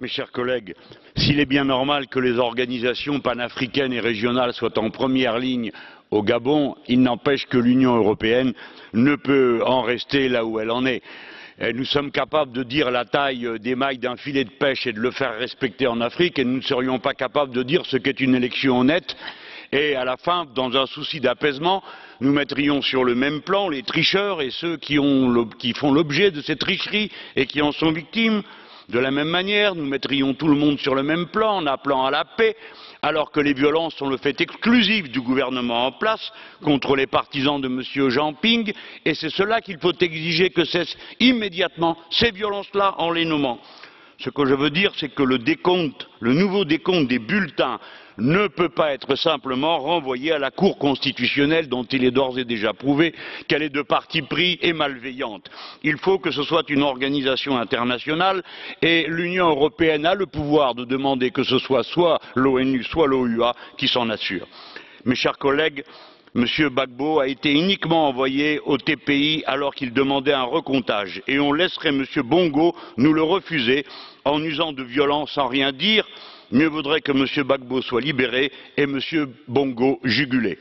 Mes chers collègues, s'il est bien normal que les organisations panafricaines et régionales soient en première ligne au Gabon, il n'empêche que l'Union européenne ne peut en rester là où elle en est. Nous sommes capables de dire la taille des mailles d'un filet de pêche et de le faire respecter en Afrique, et nous ne serions pas capables de dire ce qu'est une élection honnête. Et à la fin, dans un souci d'apaisement, nous mettrions sur le même plan les tricheurs et ceux qui font l'objet de ces tricheries et qui en sont victimes. De la même manière, nous mettrions tout le monde sur le même plan en appelant à la paix, alors que les violences sont le fait exclusif du gouvernement en place contre les partisans de M. Jean Ping, et c'est cela qu'il faut exiger que cessent immédiatement, ces violences-là, en les nommant. Ce que je veux dire, c'est que le nouveau décompte des bulletins ne peut pas être simplement renvoyé à la Cour constitutionnelle dont il est d'ores et déjà prouvé qu'elle est de parti pris et malveillante. Il faut que ce soit une organisation internationale et l'Union européenne a le pouvoir de demander que ce soit l'ONU, soit l'OUA qui s'en assure. Mes chers collègues, M. Gbagbo a été uniquement envoyé au TPI alors qu'il demandait un recomptage et on laisserait M. Bongo nous le refuser en usant de violence sans rien dire. Mieux vaudrait que M. Gbagbo soit libéré et M. Bongo jugulé.